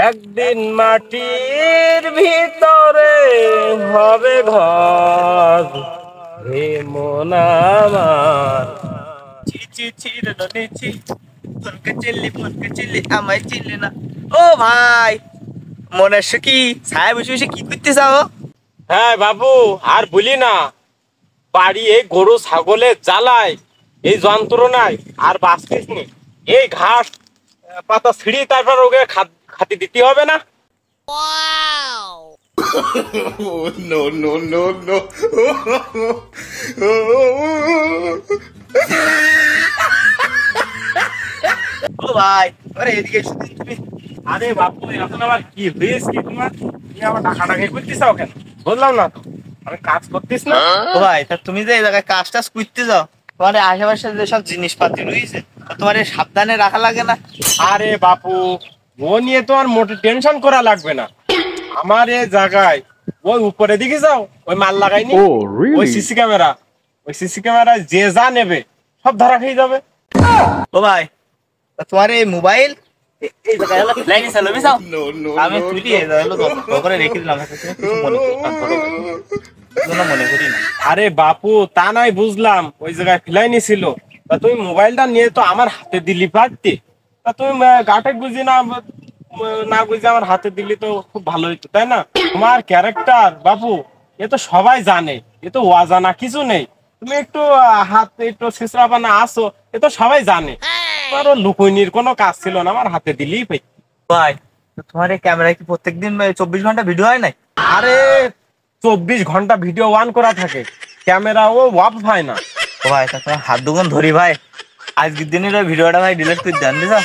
একদিন মাটির ভিতরে হবে ঘর, হে মন আমার। ছি ছি ছি রে রে ছি, ফনকে চিল্লি আমায় চিল্লি না। ও ভাই, মনে কি ছায়া বসে বসে কি করতে যাও? হ্যাঁ বাবু, আর বলি না, বাড়ি এই গরু ছাগলের জ্বালায়, এই যন্ত্রণায় আর বাঁচতিস নি। এই ঘাস পাতা ছিঁড়ি তারপর ওকে খাতি দিতে হবে না। Oh, no, no, no, no. ও ভাই, আরে এদিকে এসো তুমি। আরে বাপু, এখন আবার কি হয়েছে কি তোমার? তুমি আবার টাকাটাকি করতেছ কেন? বললাম না তো, আমি কাজ করতিস না। ও ভাই, তা তুমি যে এই জায়গায় কাজ টাজ করতে যাও, তোমার এই আশেপাশে যেসব জিনিসপাতি রয়েছে তোমার এই সাবধানে রাখা লাগে না? আরে বাপু, ও নিয়ে তো আর মোটে টেনশন করা লাগবে না। আমার এই জায়গায় ওই উপরে দিকে যাও, ওই মাল লাগাইনি। ওই সিসি ক্যামেরা, ওই সিসি ক্যামেরায় যে যা নেবে সব ধরা খেয়ে যাবে। ও ভাই, তা তোমার এই মোবাইল এই জায়গায় হলো ফেলাই নিয়ে চলো বুঝাও। No, no, আমি no, তুলি no. এই জায়গায় হলো করে রেখে দিলাম, তুমি কিছু মনে করি না, ধরো ভাই, কোনো মনে করি না। আরে বাপু, তা নাই বুঝলাম, ওই জায়গায় ফেলাই নিছিল। তা তুমি মোবাইলটা নিয়ে তো আমার হাতে দিলি পারতে। তা তুমি গাটে বুঝি না, না বুঝি আমার হাতে দিলি তো খুব ভালো হইতো, তাই না? তোমার ক্যারেক্টার বাপু, এ তো সবাই জানে, এ তো অজানা কিছু নেই। তুমি একটু হাত একটু ছেঁচড়াপানা আসো, এ তো সবাই জানে। তোমার লুকোইনির কোনো কাজ ছিল না, আমার হাতে দিলেই পাই। ভাই, তো তোমার এই ক্যামেরায় কি প্রত্যেকদিন 24 ঘন্টা ভিডিও হয় না? আরে 24 ঘন্টা ভিডিও অন করা থাকে, ক্যামেরা ও অফ হয় না। ও ভাই, তা তোমার হাত দুখন ধরি ভাই, আজকের দিনের ওই ভিডিওটা ভাই ডিলিট করে দেন বুঝাও।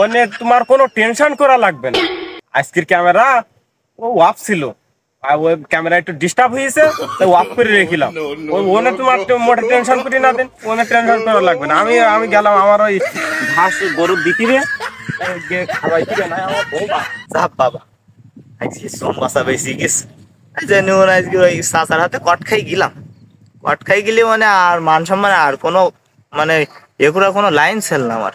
ওনে তোমার কোনো টেনশন করা লাগবে না। আজকের ক্যামেরা ও অফ ছিল, আর ওই ক্যামেরা একটু ডিস্টার্ব হয়েছে, তাই অফ করে রেখিলাম। ওই ওনে তোমার মোটে টেনশন করি না দেন, ওনে টেনশন করা লাগবে না। আমি আমি গেলাম আমার ওই ঘাস গরুর দিতে রে, খাওয়াই দিবে না আমার বউ। চাপ বাবা, আজকে সোমবাসা বেশি গেছে। জানি মনে হয় আজকে ওই চাচার হাতে কট খাই গেলাম। কট খাই গেলে মানে আর মান সম্মান আর কোনো মানে এগুলো কোনো লাইন ছিল না আমার।